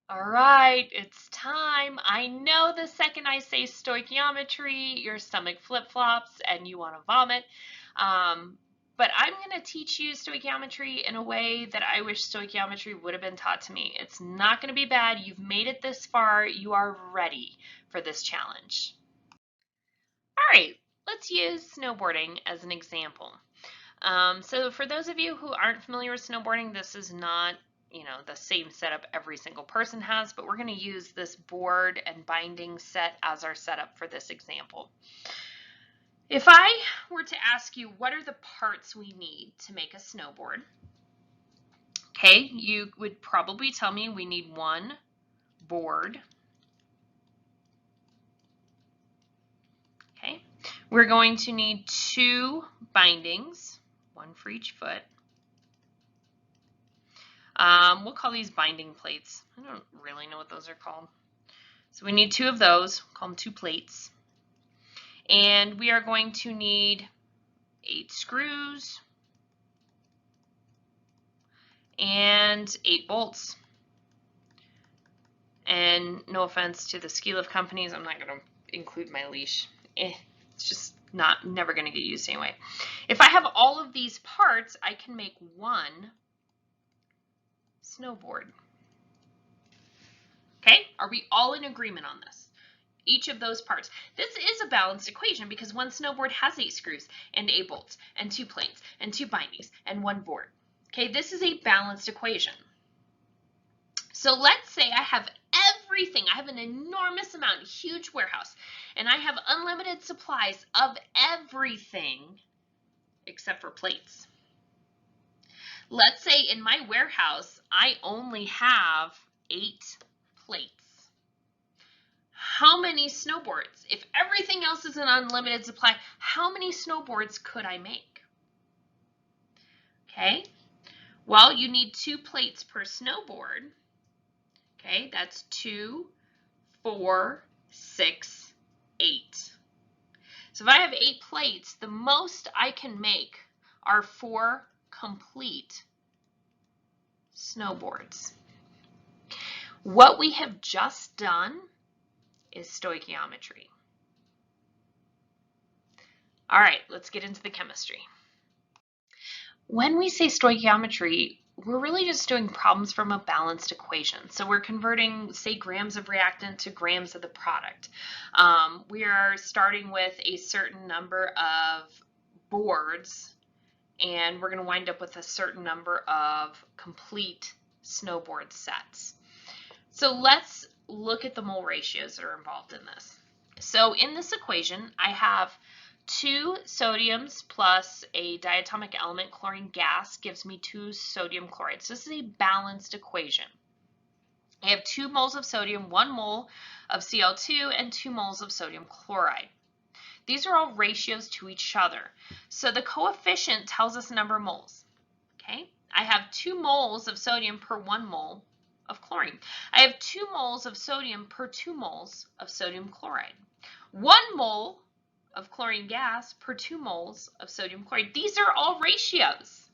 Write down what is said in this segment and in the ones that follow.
All right, it's time. I know the second I say stoichiometry, your stomach flip-flops and you want to vomit. But I'm going to teach you stoichiometry in a way that I wish stoichiometry would have been taught to me. It's not going to be bad. You've made it this far. You are ready for this challenge. All right, let's use snowboarding as an example. So for those of you who aren't familiar with snowboarding, this is not, the same setup every single person has, but we're going to use this board and binding set as our setup for this example. If I were to ask you, what are the parts we need to make a snowboard? Okay, you would probably tell me we need one board. Okay, we're going to need two bindings, one for each foot. We'll call these binding plates. I don't really know what those are called. So we need two of those, call them two plates. And we are going to need 8 screws and 8 bolts. And no offense to the ski lift companies, I'm not going to include my leash. It's just never going to get used anyway. If I have all of these parts, I can make one snowboard. Okay, are we all in agreement on this? Each of those parts. This is a balanced equation because one snowboard has 8 screws and 8 bolts and 2 plates and 2 bindings and 1 board. Okay, this is a balanced equation. So let's say I have everything. I have an enormous amount, a huge warehouse, and I have unlimited supplies of everything except for plates. Let's say in my warehouse, I only have 8 plates. How many snowboards? If everything else is an unlimited supply, how many snowboards could I make? Okay, well, you need 2 plates per snowboard. Okay, that's 2, 4, 6, 8. So if I have 8 plates, the most I can make are 4 complete snowboards. What we have just done is stoichiometry. All right, let's get into the chemistry. When we say stoichiometry, we're really just doing problems from a balanced equation. So we're converting, say, grams of reactant to grams of the product. We are starting with a certain number of boards, and we're going to wind up with a certain number of complete snowboard sets. So let's look at the mole ratios that are involved in this. So in this equation, I have 2 sodiums plus a diatomic element, chlorine gas, gives me 2 sodium chloride. So this is a balanced equation. I have 2 moles of sodium, 1 mole of Cl2, and 2 moles of sodium chloride. These are all ratios to each other. So the coefficient tells us the number of moles. Okay, I have 2 moles of sodium per 1 mole of chlorine. I have 2 moles of sodium per 2 moles of sodium chloride. 1 mole of chlorine gas per 2 moles of sodium chloride. These are all ratios.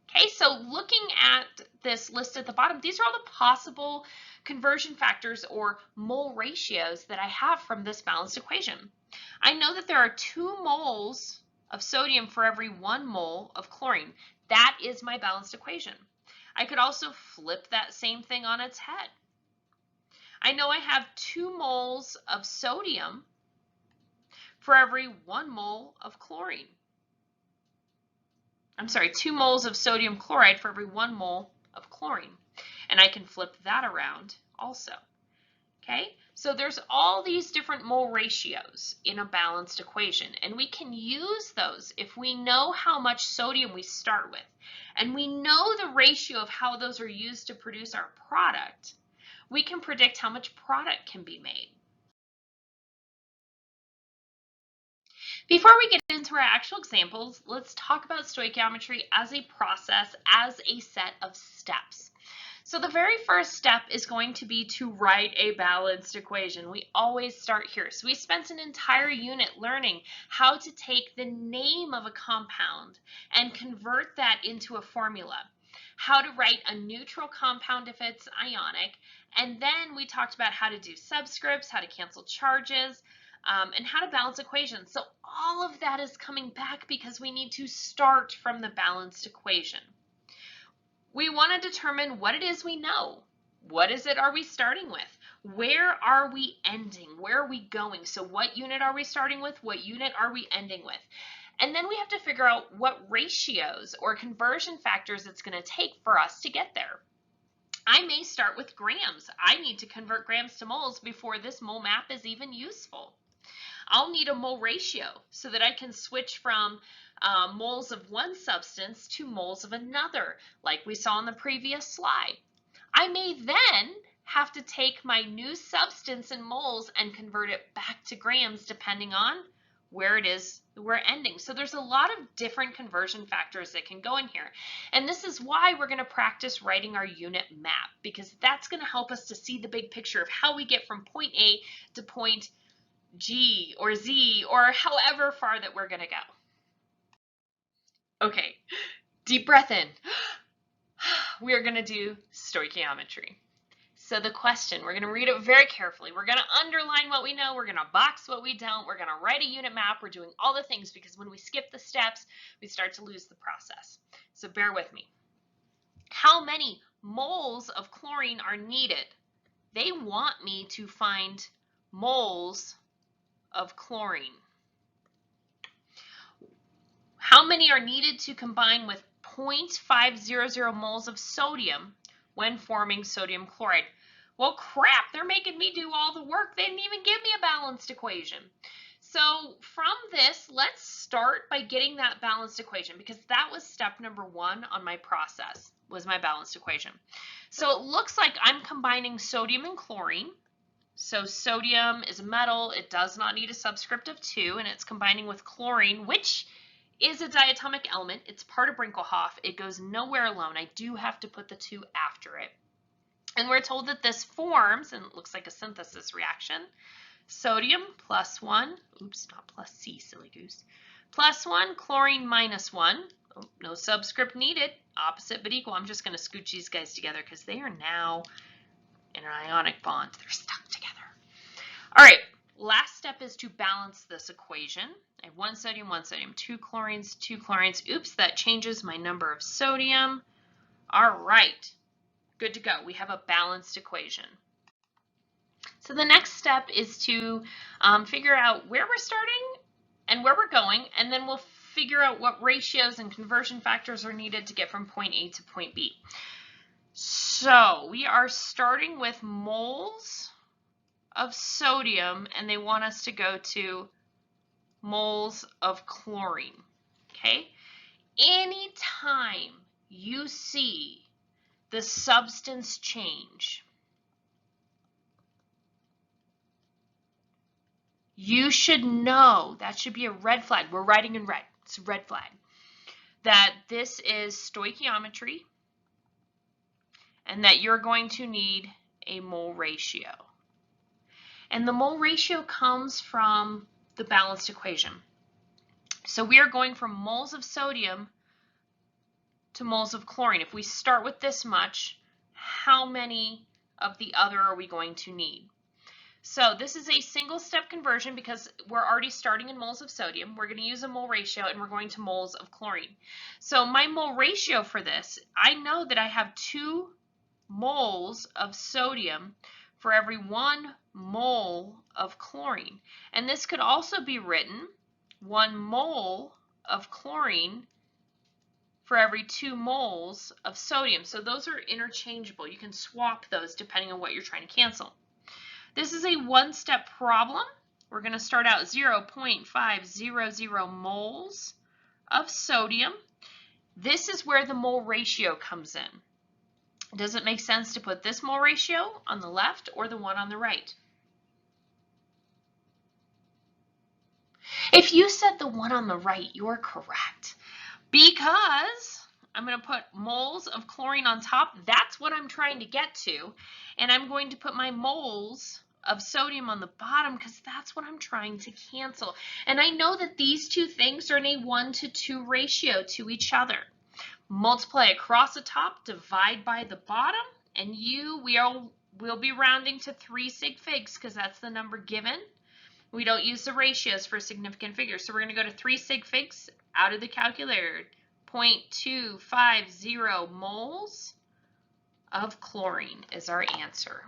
Okay, so looking at this list at the bottom, these are all the possible conversion factors or mole ratios that I have from this balanced equation. I know that there are 2 moles of sodium for every 1 mole of chlorine. That is my balanced equation. I could also flip that same thing on its head. I know I have 2 moles of sodium for every 1 mole of chlorine. I'm sorry, 2 moles of sodium chloride for every 1 mole of chlorine. And I can flip that around also. Okay, so there's all these different mole ratios in a balanced equation, and we can use those if we know how much sodium we start with, and we know the ratio of how those are used to produce our product. We can predict how much product can be made. Before we get into our actual examples, let's talk about stoichiometry as a process, as a set of steps. So the very first step is going to be to write a balanced equation. We always start here. So we spent an entire unit learning how to take the name of a compound and convert that into a formula. How to write a neutral compound if it's ionic, And then we talked about how to do subscripts, how to cancel charges, and how to balance equations. So all of that is coming back because we need to start from the balanced equation. We want to determine what it is we know. What is it are we starting with? Where are we ending? Where are we going? So what unit are we starting with? What unit are we ending with? And then we have to figure out what ratios or conversion factors it's going to take for us to get there. I may start with grams. I need to convert grams to moles before this mole map is even useful. I'll need a mole ratio so that I can switch from moles of one substance to moles of another, like we saw in the previous slide. I may then have to take my new substance in moles and convert it back to grams depending on where it is we're ending. So there's a lot of different conversion factors that can go in here. And this is why we're going to practice writing our unit map, because that's going to help us to see the big picture of how we get from point A to point G or Z or however far that we're going to go. Okay, deep breath in. We are going to do stoichiometry. So the question, we're going to read it very carefully. We're going to underline what we know. We're going to box what we don't. We're going to write a unit map. We're doing all the things because when we skip the steps, we start to lose the process. So bear with me. How many moles of chlorine are needed? They want me to find moles of chlorine. How many are needed to combine with 0.500 moles of sodium when forming sodium chloride? Well, crap, they're making me do all the work. They didn't even give me a balanced equation. So from this, let's start by getting that balanced equation, because that was step number 1 on my process, was my balanced equation. So it looks like I'm combining sodium and chlorine. So sodium is a metal. It does not need a subscript of 2, and it's combining with chlorine, which is a diatomic element. It's part of Brinkelhoff. It goes nowhere alone. I do have to put the 2 after it. And we're told that this forms, and it looks like a synthesis reaction, sodium plus 1, oops, not plus C, silly goose, plus 1, chlorine minus 1, oh, no subscript needed, opposite but equal. I'm just going to scooch these guys together because they are now in an ionic bond. They're stuck together. All right, last step is to balance this equation. I have 1 sodium, 2 chlorines, 2 chlorines. Oops, that changes my number of sodium. All right, good to go. We have a balanced equation. So the next step is to figure out where we're starting and where we're going, and then we'll figure out what ratios and conversion factors are needed to get from point A to point B. So we are starting with moles of sodium, and they want us to go to moles of chlorine. Okay? Anytime you see the substance change, you should know, that should be a red flag. We're writing in red. It's a red flag. That this is stoichiometry and that you're going to need a mole ratio. And the mole ratio comes from the balanced equation. So we are going from moles of sodium to moles of chlorine. If we start with this much, how many of the other are we going to need? So this is a single step conversion because we're already starting in moles of sodium. We're going to use a mole ratio and we're going to moles of chlorine. So my mole ratio for this, I know that I have 2 moles of sodium for every 1 mole of chlorine. And this could also be written 1 mole of chlorine for every 2 moles of sodium. So those are interchangeable. You can swap those depending on what you're trying to cancel. This is a one-step problem. We're going to start out 0.500 moles of sodium. This is where the mole ratio comes in. Does it make sense to put this mole ratio on the left or the one on the right? If you said the one on the right, you're correct, because I'm going to put moles of chlorine on top. That's what I'm trying to get to. And I'm going to put my moles of sodium on the bottom because that's what I'm trying to cancel. And I know that these 2 things are in a 1-to-2 ratio to each other. Multiply across the top, divide by the bottom, and we we'll be rounding to 3 sig figs because that's the number given. We don't use the ratios for significant figures. So we're going to go to 3 sig figs out of the calculator. 0.250 moles of chlorine is our answer.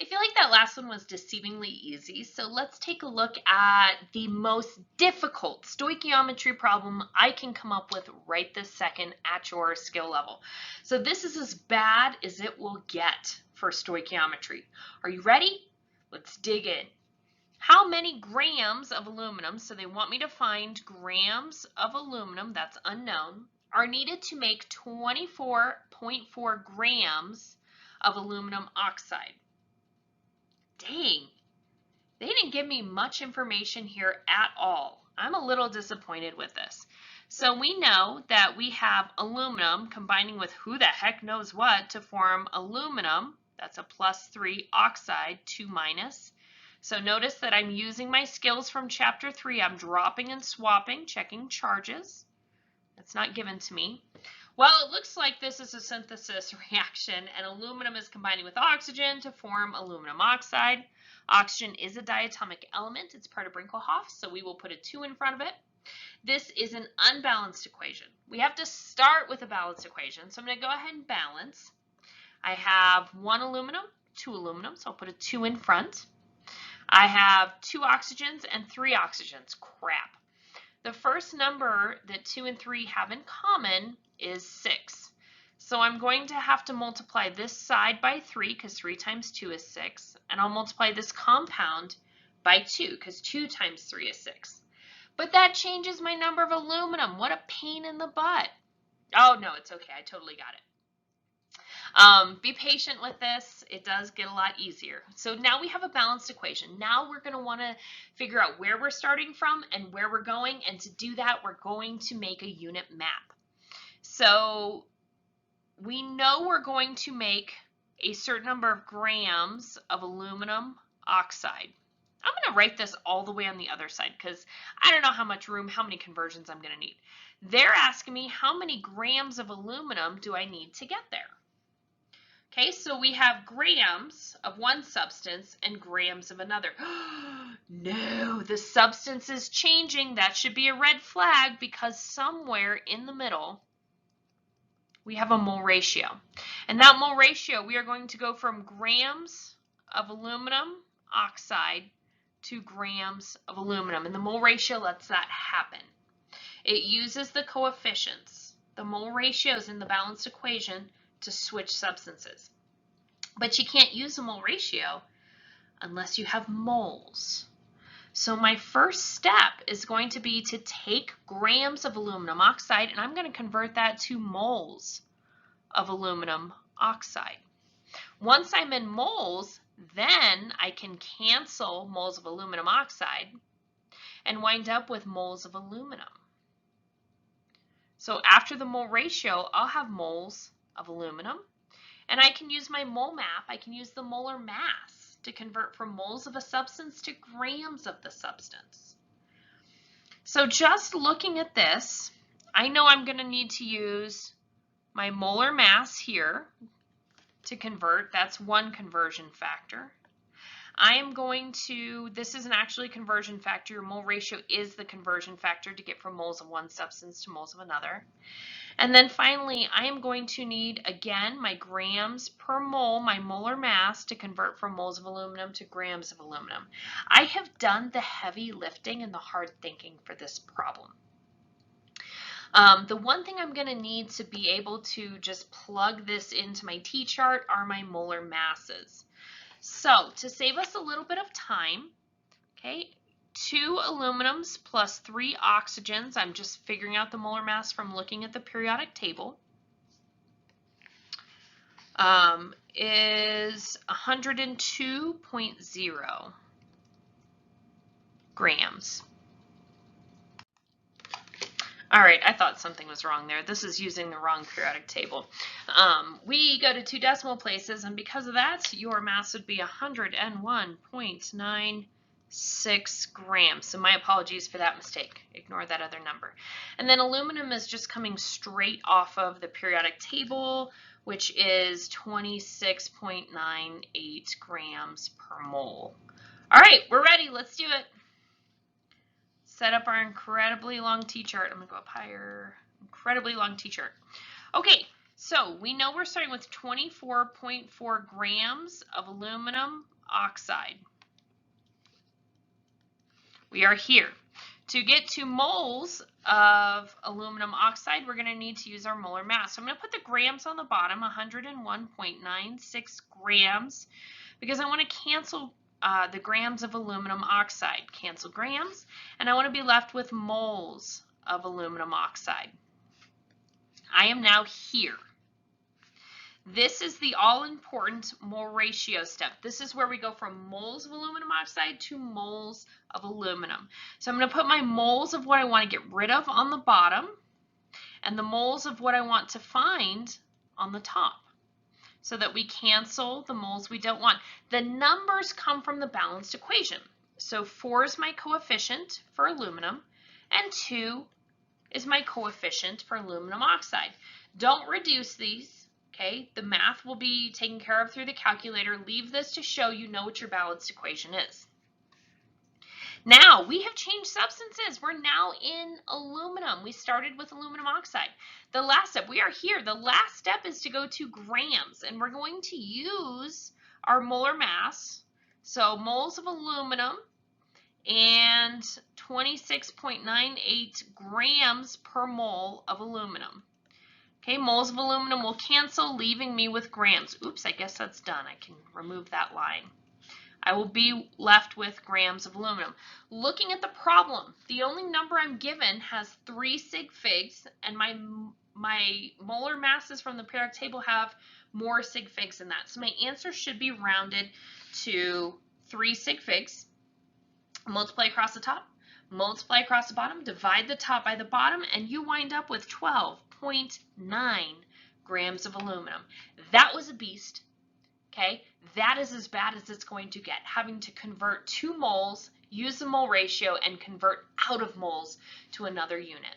I feel like that last one was deceivingly easy, so let's take a look at the most difficult stoichiometry problem I can come up with right this second at your skill level. So this is as bad as it will get for stoichiometry. Are you ready? Let's dig in. How many grams of aluminum, so they want me to find grams of aluminum, that's unknown, are needed to make 24.4 grams of aluminum oxide? Dang, they didn't give me much information here at all. I'm a little disappointed with this. So we know that we have aluminum combining with who the heck knows what to form aluminum. That's a +3 oxide, 2-. So notice that I'm using my skills from chapter 3. I'm dropping and swapping, checking charges. That's not given to me. Well, it looks like this is a synthesis reaction, and aluminum is combining with oxygen to form aluminum oxide. Oxygen is a diatomic element. It's part of Brinkelhoff, so we will put a 2 in front of it. This is an unbalanced equation. We have to start with a balanced equation, so I'm going to go ahead and balance. I have 1 aluminum, 2 aluminum, so I'll put a 2 in front. I have 2 oxygens and 3 oxygens. Crap. The first number that 2 and 3 have in common is 6. So I'm going to have to multiply this side by 3 because 3 times 2 is 6. And I'll multiply this compound by 2 because 2 times 3 is 6. But that changes my number of aluminum. What a pain in the butt. Oh, no, it's okay. I totally got it. Be patient with this. It does get a lot easier. So now we have a balanced equation. Now we're going to want to figure out where we're starting from and where we're going. And to do that, we're going to make a unit map. So we know we're going to make a certain number of grams of aluminum oxide. I'm going to write this all the way on the other side because I don't know how much room, how many conversions I'm going to need. They're asking me how many grams of aluminum do I need to get there? Okay, so we have grams of one substance and grams of another. No, the substance is changing. That should be a red flag because somewhere in the middle we have a mole ratio. And that mole ratio, we are going to go from grams of aluminum oxide to grams of aluminum. And the mole ratio lets that happen. It uses the coefficients, the mole ratios in the balanced equation, to switch substances. But you can't use a mole ratio unless you have moles. So my first step is going to be to take grams of aluminum oxide and I'm going to convert that to moles of aluminum oxide. Once I'm in moles, then I can cancel moles of aluminum oxide and wind up with moles of aluminum. So after the mole ratio, I'll have moles of aluminum, and I can use my mole map. I can use the molar mass to convert from moles of a substance to grams of the substance. So just looking at this, I know I'm going to need to use my molar mass here to convert. That's one conversion factor. I am going to, this isn't actually a conversion factor. Your mole ratio is the conversion factor to get from moles of one substance to moles of another. And then finally, I am going to need, again, my grams per mole, my molar mass, to convert from moles of aluminum to grams of aluminum. I have done the heavy lifting and the hard thinking for this problem. The one thing I'm going to need to be able to just plug this into my T-chart are my molar masses. So to save us a little bit of time, okay, 2 aluminums plus 3 oxygens, I'm just figuring out the molar mass from looking at the periodic table, is 102.0 grams. All right, I thought something was wrong there. This is using the wrong periodic table. We go to 2 decimal places, and because of that, your mass would be 101.96 grams. So my apologies for that mistake. Ignore that other number. And then aluminum is just coming straight off of the periodic table. which is 26.98 grams per mole. All right, we're ready. Let's do it. Set up our incredibly long t-chart. I'm going to go up higher. Incredibly long t-chart. Okay, so we know we're starting with 24.4 grams of aluminum oxide. We are here. To get to moles of aluminum oxide, we're going to need to use our molar mass. So I'm going to put the grams on the bottom, 101.96 grams, because I want to cancel the grams of aluminum oxide. Cancel grams, and I want to be left with moles of aluminum oxide. I am now here. This is the all-important mole ratio step. This is where we go from moles of aluminum oxide to moles of aluminum. So I'm going to put my moles of what I want to get rid of on the bottom and the moles of what I want to find on the top so that we cancel the moles we don't want. The numbers come from the balanced equation. So 4 is my coefficient for aluminum and 2 is my coefficient for aluminum oxide. Don't reduce these. Okay, the math will be taken care of through the calculator. Leave this to show you know what your balanced equation is. Now, we have changed substances. We're now in aluminum. We started with aluminum oxide. The last step, we are here. The last step is to go to grams, and we're going to use our molar mass. So moles of aluminum and 26.98 grams per mole of aluminum. Okay, moles of aluminum will cancel, leaving me with grams. Oops, I guess that's done. I can remove that line. I will be left with grams of aluminum. Looking at the problem, the only number I'm given has 3 sig figs, and my molar masses from the periodic table have more sig figs than that. So my answer should be rounded to 3 sig figs. Multiply across the top, multiply across the bottom, divide the top by the bottom, and you wind up with 12.9 grams of aluminum. That was a beast. Okay, that is as bad as it's going to get, having to convert 2 moles, use the mole ratio, and convert out of moles to another unit.